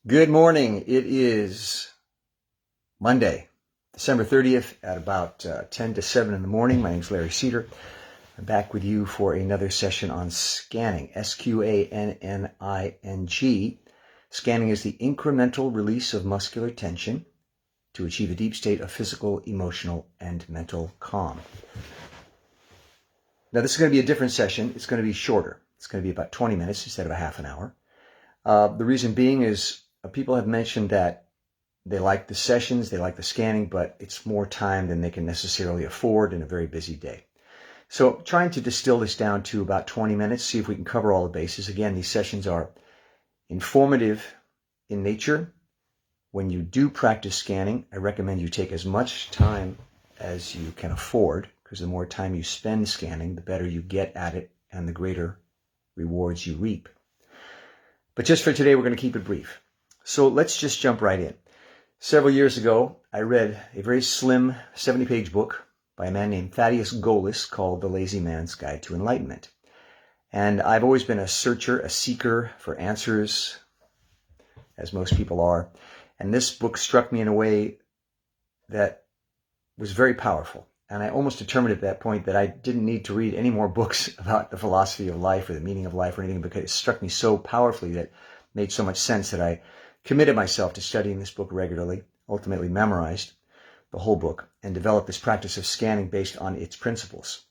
Good morning. It is Monday, December 30th at about 10 to 7 in the morning. My name is Larry Cedar. I'm back with you for another session on scanning, Sqanning. Scanning is the incremental release of muscular tension to achieve a deep state of physical, emotional, and mental calm. Now, this is going to be a different session. It's going to be shorter. It's going to be about 20 minutes instead of a half an hour. The reason being is people have mentioned that they like the sessions, they like the scanning, but it's more time than they can necessarily afford in a very busy day. So trying to distill this down to about 20 minutes, see if we can cover all the bases. Again, these sessions are informative in nature. When you do practice scanning, I recommend you take as much time as you can afford, because the more time you spend scanning, the better you get at it and the greater rewards you reap. But just for today, we're going to keep it brief. So let's just jump right in. Several years ago, I read a very slim 70-page book by a man named Thaddeus Golis called The Lazy Man's Guide to Enlightenment. And I've always been a searcher, a seeker for answers, as most people are. And this book struck me in a way that was very powerful. And I almost determined at that point that I didn't need to read any more books about the philosophy of life or the meaning of life or anything, because it struck me so powerfully that it made so much sense that I committed myself to studying this book regularly, ultimately memorized the whole book, and developed this practice of scanning based on its principles.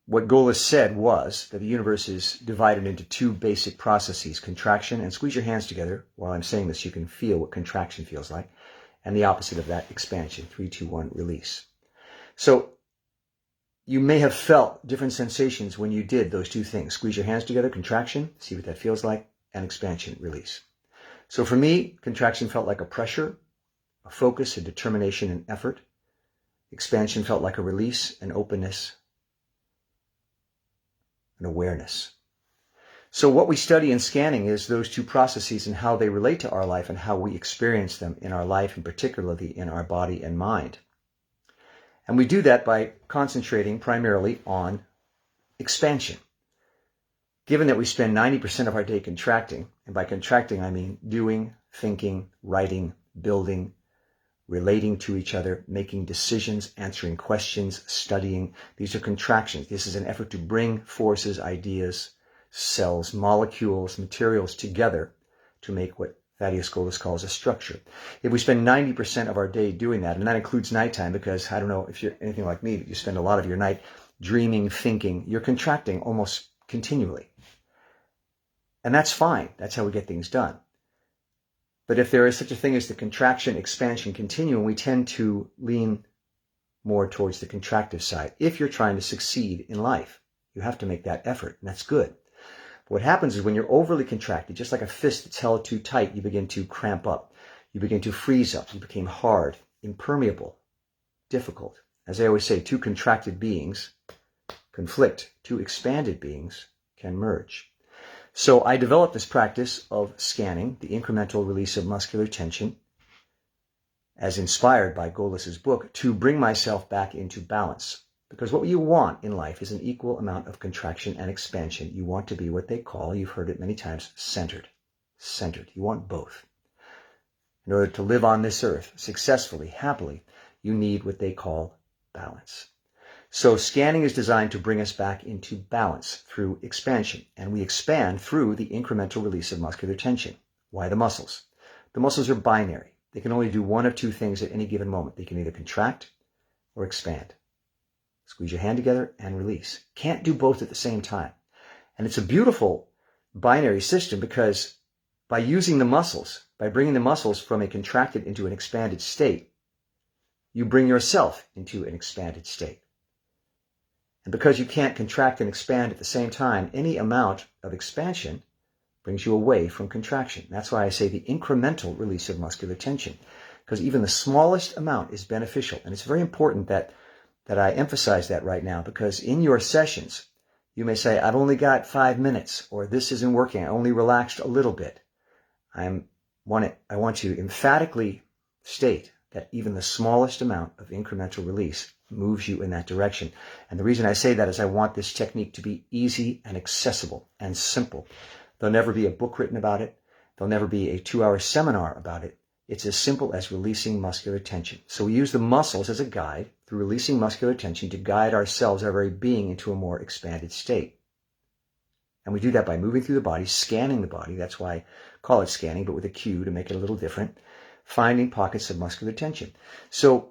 What Golis said was that the universe is divided into two basic processes, contraction, and squeeze your hands together. While I'm saying this, you can feel what contraction feels like, and the opposite of that, expansion, 3, 2, 1, release. So you may have felt different sensations when you did those two things. Squeeze your hands together, contraction, see what that feels like, and expansion, release. So for me, contraction felt like a pressure, a focus, a determination, and effort. Expansion felt like a release, an openness, an awareness. So what we study in scanning is those two processes and how they relate to our life and how we experience them in our life, and particularly in our body and mind. And we do that by concentrating primarily on expansion. Given that we spend 90% of our day contracting, and by contracting I mean doing, thinking, writing, building, relating to each other, making decisions, answering questions, studying. These are contractions. This is an effort to bring forces, ideas, cells, molecules, materials together to make what Thaddeus Golis calls a structure. If we spend 90% of our day doing that, and that includes nighttime, because I don't know if you're anything like me, you spend a lot of your night dreaming, thinking, you're contracting almost continually. And that's fine. That's how we get things done. But if there is such a thing as the contraction, expansion, continuum, we tend to lean more towards the contractive side. If you're trying to succeed in life, you have to make that effort, and that's good. But what happens is when you're overly contracted, just like a fist that's held too tight, you begin to cramp up. You begin to freeze up. You become hard, impermeable, difficult. As I always say, two contracted beings conflict. Two expanded beings can merge. So I developed this practice of scanning, the incremental release of muscular tension, as inspired by Golis's book, to bring myself back into balance. Because what you want in life is an equal amount of contraction and expansion. You want to be what they call, you've heard it many times, centered. Centered. You want both. In order to live on this earth successfully, happily, you need what they call balance. So scanning is designed to bring us back into balance through expansion. And we expand through the incremental release of muscular tension. Why the muscles? The muscles are binary. They can only do one of two things at any given moment. They can either contract or expand. Squeeze your hand together and release. Can't do both at the same time. And it's a beautiful binary system, because by using the muscles, by bringing the muscles from a contracted into an expanded state, you bring yourself into an expanded state. And because you can't contract and expand at the same time, any amount of expansion brings you away from contraction. That's why I say the incremental release of muscular tension, because even the smallest amount is beneficial. And it's very important that I emphasize that right now, because in your sessions, you may say, I've only got 5 minutes, or this isn't working. I only relaxed a little bit. I want to emphatically state that even the smallest amount of incremental release moves you in that direction. And the reason I say that is I want this technique to be easy and accessible and simple. There'll never be a book written about it. There'll never be a 2-hour seminar about it. It's as simple as releasing muscular tension. So we use the muscles as a guide through releasing muscular tension to guide ourselves, our very being, into a more expanded state. And we do that by moving through the body, scanning the body. That's why I call it scanning, but with a Q to make it a little different. Finding pockets of muscular tension. So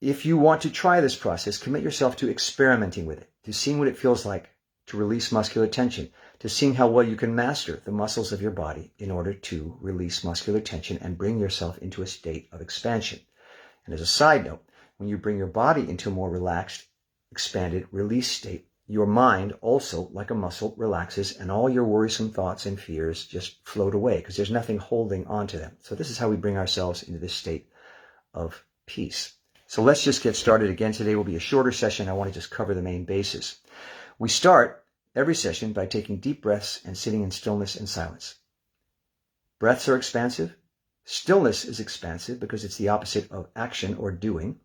if you want to try this process, commit yourself to experimenting with it, to seeing what it feels like to release muscular tension, to seeing how well you can master the muscles of your body in order to release muscular tension and bring yourself into a state of expansion. And as a side note, when you bring your body into a more relaxed, expanded, release state, your mind also, like a muscle, relaxes, and all your worrisome thoughts and fears just float away because there's nothing holding on to them. So this is how we bring ourselves into this state of peace. So let's just get started. Again, today will be a shorter session. I want to just cover the main bases. We start every session by taking deep breaths and sitting in stillness and silence. Breaths are expansive. Stillness is expansive because it's the opposite of action or doing.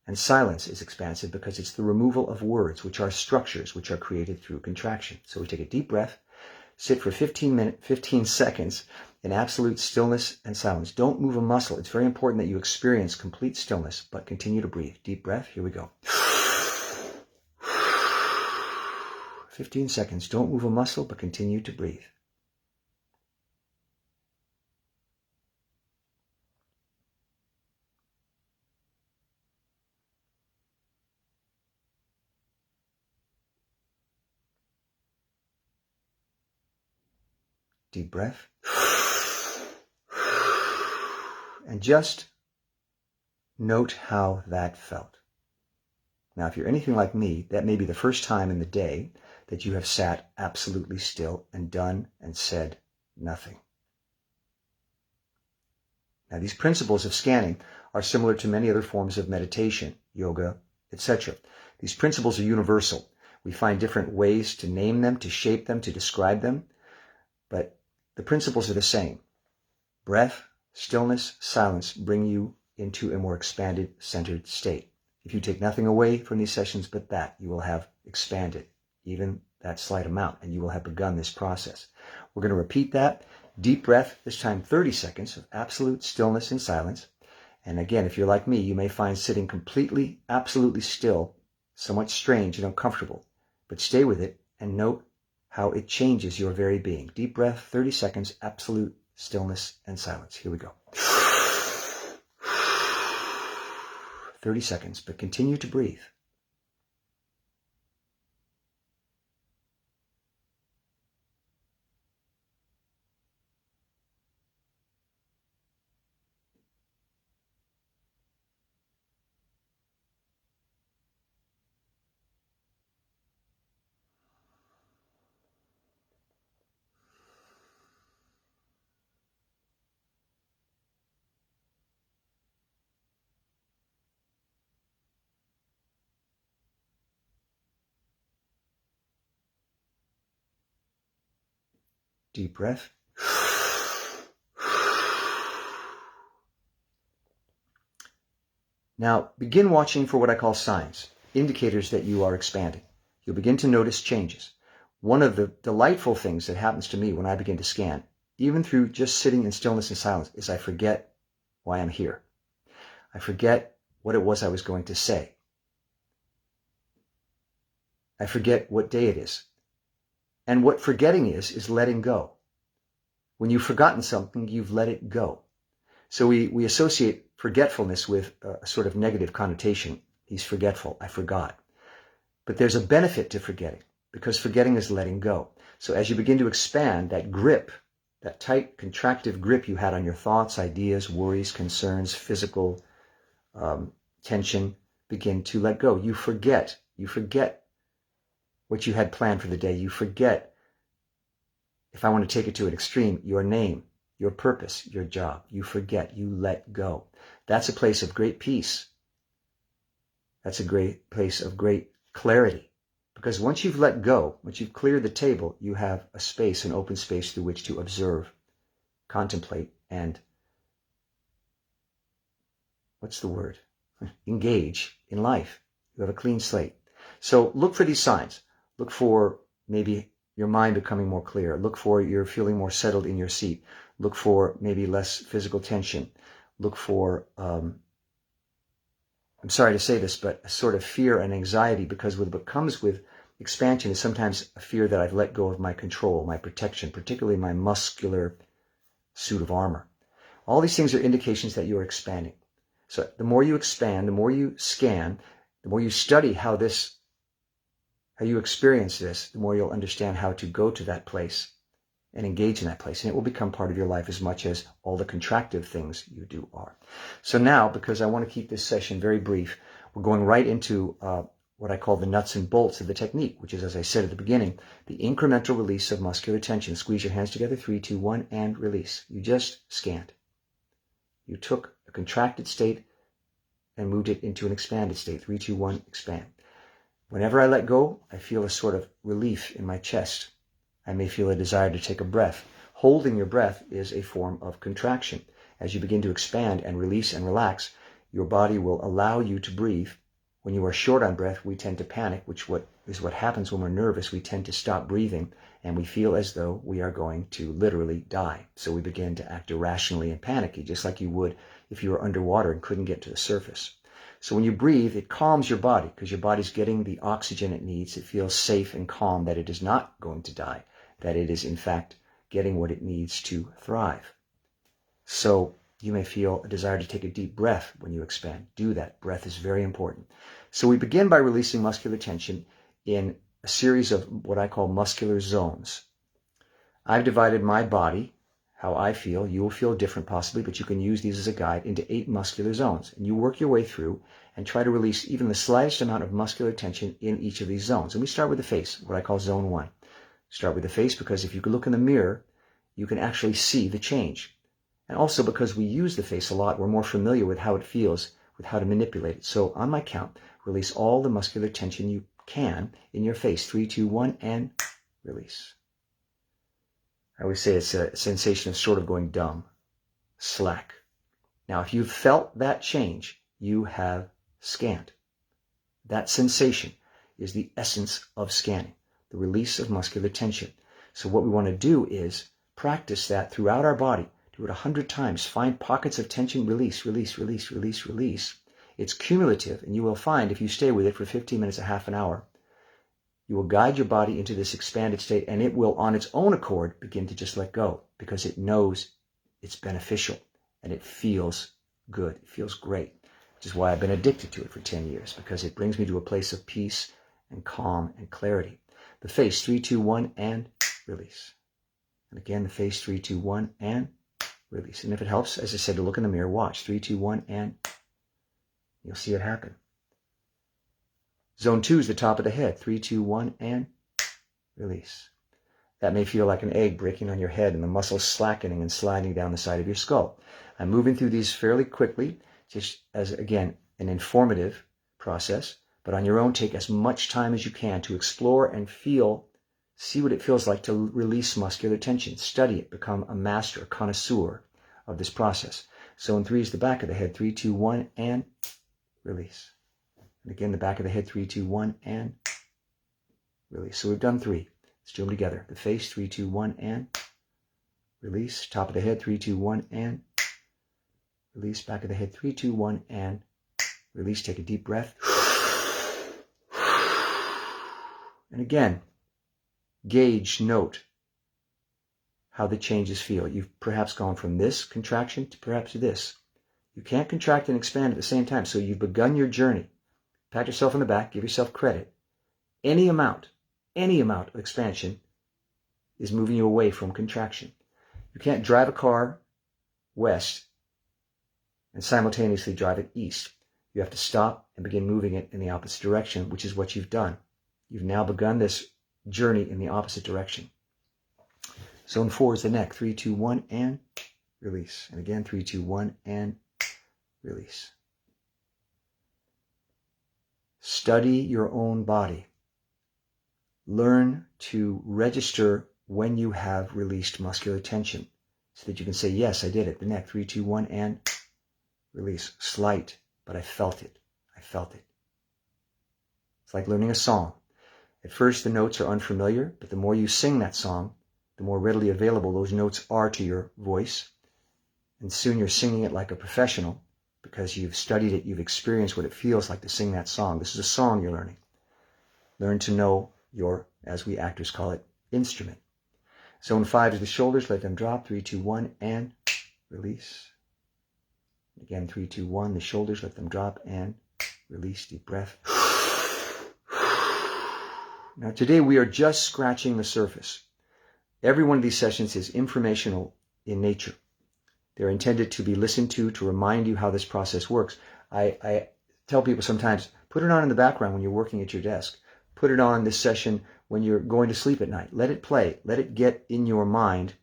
And silence is expansive because it's the removal of words, which are structures, which are created through contraction. So we take a deep breath, sit for 15 seconds in absolute stillness and silence. Don't move a muscle. It's very important that you experience complete stillness, but continue to breathe. Deep breath. Here we go. 15 seconds. Don't move a muscle, but continue to breathe. Deep breath. And just note how that felt. Now, if you're anything like me, that may be the first time in the day that you have sat absolutely still and done and said nothing. Now, these principles of scanning are similar to many other forms of meditation, yoga, etc. These principles are universal. We find different ways to name them, to shape them, to describe them, but the principles are the same. Breath, stillness, silence bring you into a more expanded, centered state. If you take nothing away from these sessions but that, you will have expanded, even that slight amount, and you will have begun this process. We're going to repeat that. Deep breath, this time 30 seconds of absolute stillness and silence. And again, if you're like me, you may find sitting completely, absolutely still somewhat strange and uncomfortable, but stay with it and note how it changes your very being. Deep breath, 30 seconds, absolute stillness and silence. Here we go. 30 seconds, but continue to breathe. Deep breath. Now, begin watching for what I call signs, indicators that you are expanding. You'll begin to notice changes. One of the delightful things that happens to me when I begin to scan, even through just sitting in stillness and silence, is I forget why I'm here. I forget what it was I was going to say. I forget what day it is. And what forgetting is letting go. When you've forgotten something, you've let it go. So we associate forgetfulness with a sort of negative connotation. He's forgetful. I forgot. But there's a benefit to forgetting because forgetting is letting go. So as you begin to expand, that grip, that tight, contractive grip you had on your thoughts, ideas, worries, concerns, physical tension, begin to let go. You forget. You forget what you had planned for the day. You forget, if I want to take it to an extreme, your name, your purpose, your job. You forget. You let go. That's a place of great peace. That's a great place of great clarity. Because once you've let go, once you've cleared the table, you have a space, an open space through which to observe, contemplate, and engage in life. You have a clean slate. So look for these signs. Look for maybe your mind becoming more clear. Look for you're feeling more settled in your seat. Look for maybe less physical tension. Look for, I'm sorry to say this, but a sort of fear and anxiety, because what comes with expansion is sometimes a fear that I've let go of my control, my protection, particularly my muscular suit of armor. All these things are indications that you're expanding. So the more you expand, the more you scan, the more you study how you experience this, the more you'll understand how to go to that place and engage in that place. And it will become part of your life as much as all the contractive things you do are. So now, because I want to keep this session very brief, we're going right into what I call the nuts and bolts of the technique, which is, as I said at the beginning, the incremental release of muscular tension. Squeeze your hands together, 3, 2, 1, and release. You just scanned. You took a contracted state and moved it into an expanded state. 3, 2, 1, expand. Whenever I let go, I feel a sort of relief in my chest. I may feel a desire to take a breath. Holding your breath is a form of contraction. As you begin to expand and release and relax, your body will allow you to breathe. When you are short on breath, we tend to panic, which is what happens when we're nervous. We tend to stop breathing, and we feel as though we are going to literally die. So we begin to act irrationally and panicky, just like you would if you were underwater and couldn't get to the surface. So when you breathe, it calms your body because your body's getting the oxygen it needs. It feels safe and calm that it is not going to die, that it is in fact getting what it needs to thrive. So you may feel a desire to take a deep breath when you expand. Do that. Breath is very important. So we begin by releasing muscular tension in a series of what I call muscular zones. I've divided my body, how I feel. You will feel different possibly, but you can use these as a guide, into 8 muscular zones. And you work your way through and try to release even the slightest amount of muscular tension in each of these zones. And we start with the face, what I call zone 1. Start with the face because if you could look in the mirror, you can actually see the change. And also because we use the face a lot, we're more familiar with how it feels, with how to manipulate it. So on my count, release all the muscular tension you can in your face. 3, 2, 1, and release. I always say it's a sensation of sort of going dumb, slack. Now, if you've felt that change, you have scanned. That sensation is the essence of scanning, the release of muscular tension. So what we want to do is practice that throughout our body. Do it 100 times. Find pockets of tension, release, release, release, release, release. It's cumulative, and you will find if you stay with it for 15 minutes, a half an hour, you will guide your body into this expanded state, and it will, on its own accord, begin to just let go because it knows it's beneficial and it feels good. It feels great, which is why I've been addicted to it for 10 years, because it brings me to a place of peace and calm and clarity. The face, 3, 2, 1, and release. And again, the face, 3, 2, 1, and release. And if it helps, as I said, to look in the mirror, watch. 3, 2, 1, and you'll see it happen. Zone 2 is the top of the head. 3, 2, 1, and release. That may feel like an egg breaking on your head and the muscles slackening and sliding down the side of your skull. I'm moving through these fairly quickly, just as, again, an informative process. But on your own, take as much time as you can to explore and feel, see what it feels like to release muscular tension. Study it. Become a master, a connoisseur of this process. Zone 3 is the back of the head. 3, 2, 1, and release. And again, the back of the head, 3, 2, 1, and release. So we've done 3. Let's do them together. The face, 3, 2, 1, and release. Top of the head, 3, 2, 1, and release. Back of the head, 3, 2, 1, and release. Take a deep breath. And again, gauge, note how the changes feel. You've perhaps gone from this contraction to perhaps this. You can't contract and expand at the same time, so you've begun your journey. Pat yourself on the back, give yourself credit. Any amount of expansion is moving you away from contraction. You can't drive a car west and simultaneously drive it east. You have to stop and begin moving it in the opposite direction, which is what you've done. You've now begun this journey in the opposite direction. Zone 4 is the neck. 3, 2, 1, and release. And again, 3, 2, 1, and release. Study your own body. Learn to register when you have released muscular tension so that you can say, yes, I did it. The neck, 3, 2, 1, and release. Slight, but I felt it. I felt it. It's like learning a song. At first, the notes are unfamiliar, but the more you sing that song, the more readily available those notes are to your voice. And soon you're singing it like a professional because you've studied it, you've experienced what it feels like to sing that song. This is a song you're learning. Learn to know your, as we actors call it, instrument. Zone 5 is the shoulders. Let them drop. 3, 2, 1, and release. Again, 3, 2, 1. The shoulders, let them drop and release. Deep breath. Now, today we are just scratching the surface. Every one of these sessions is informational in nature. They're intended to be listened to remind you how this process works. I tell people sometimes, put it on in the background when you're working at your desk. Put it on this session when you're going to sleep at night. Let it play. Let it get in your mind.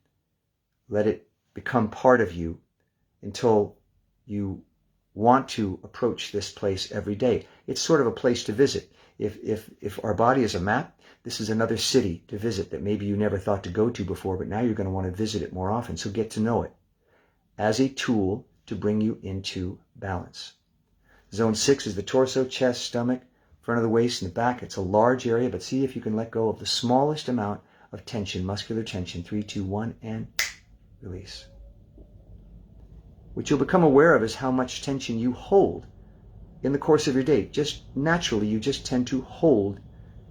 Let it become part of you until you want to approach this place every day. It's sort of a place to visit. If our body is a map, this is another city to visit that maybe you never thought to go to before, but now you're going to want to visit it more often. So get to know it as a tool to bring you into balance. Zone 6 is the torso, chest, stomach, front of the waist, and the back. It's a large area, but see if you can let go of the smallest amount of tension, muscular tension. 3, 2, 1, and release. What you'll become aware of is how much tension you hold in the course of your day. Just naturally, you just tend to hold.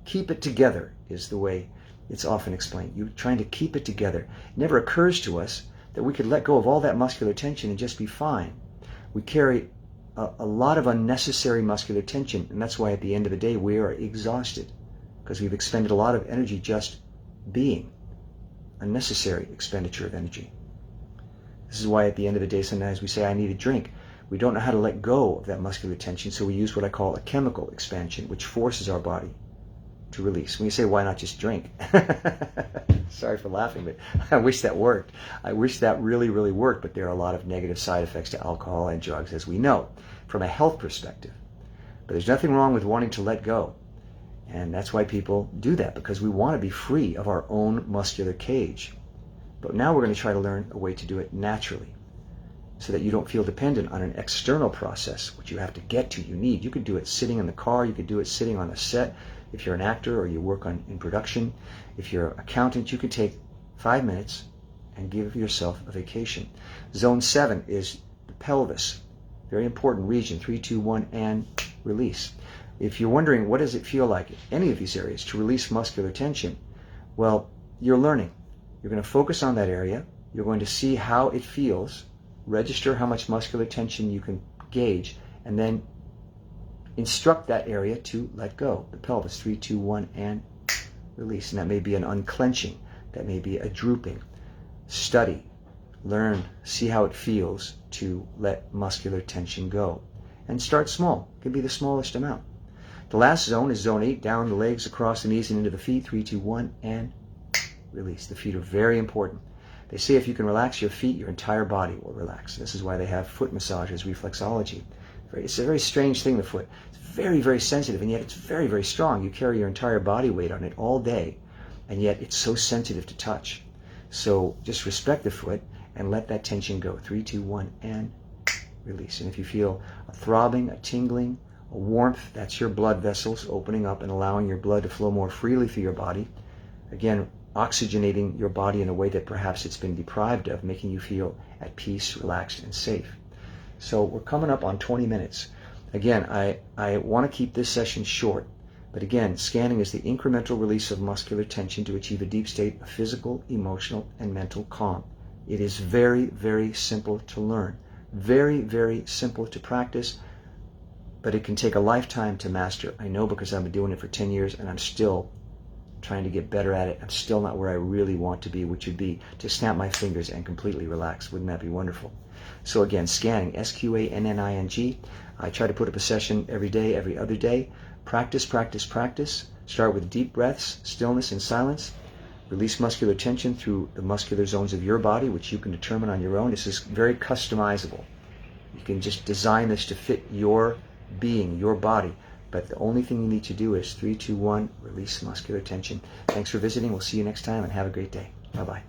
Keep it together is the way it's often explained. You're trying to keep it together. It never occurs to us that we could let go of all that muscular tension and just be fine. We carry a lot of unnecessary muscular tension, and that's why at the end of the day we are exhausted, because we've expended a lot of energy just being. Unnecessary expenditure of energy. This is why at the end of the day sometimes we say, I need a drink. We don't know how to let go of that muscular tension, so we use what I call a chemical expansion, which forces our body to release. When you say, why not just drink? Sorry for laughing, but I wish that worked. I wish that really, really worked, but there are a lot of negative side effects to alcohol and drugs, as we know, from a health perspective. But there's nothing wrong with wanting to let go. And that's why people do that, because we want to be free of our own muscular cage. But now we're going to try to learn a way to do it naturally, so that you don't feel dependent on an external process, which you have to get to, you could do it sitting in the car, you could do it sitting on a set. If you're an actor or you work in production, if you're an accountant, you can take 5 minutes and give yourself a vacation. Zone 7 is the pelvis, very important region. 3, 2, 1, and release. If you're wondering what does it feel like in any of these areas to release muscular tension, well, you're learning. You're going to focus on that area. You're going to see how it feels, register how much muscular tension you can gauge, and then instruct that area to let go. The pelvis. 3, 2, 1, and release. And that may be an unclenching. That may be a drooping. Study, learn, see how it feels to let muscular tension go. And start small. It can be the smallest amount. The last zone is zone 8, down the legs, across the knees and into the feet. 3, 2, 1, and release. The feet are very important. They say if you can relax your feet, your entire body will relax. This is why they have foot massages, reflexology. It's a very strange thing, the foot. It's very, very sensitive, and yet it's very, very strong. You carry your entire body weight on it all day, and yet it's so sensitive to touch. So just respect the foot and let that tension go. 3, 2, 1, and release. And if you feel a throbbing, a tingling, a warmth, that's your blood vessels opening up and allowing your blood to flow more freely through your body. Again, oxygenating your body in a way that perhaps it's been deprived of, making you feel at peace, relaxed, and safe. So we're coming up on 20 minutes. Again, I want to keep this session short, but again, Sqanning is the incremental release of muscular tension to achieve a deep state of physical, emotional, and mental calm. It is very, very simple to learn, very, very simple to practice, but it can take a lifetime to master. I know, because I've been doing it for 10 years and I'm still trying to get better at it. I'm still not where I really want to be, which would be to snap my fingers and completely relax. Wouldn't that be wonderful? So again, Sqanning, Sqanning. I try to put up a session every day, every other day. Practice, practice, practice. Start with deep breaths, stillness, and silence. Release muscular tension through the muscular zones of your body, which you can determine on your own. This is very customizable. You can just design this to fit your being, your body. But the only thing you need to do is 3, 2, 1, release muscular tension. Thanks for visiting. We'll see you next time, and have a great day. Bye-bye.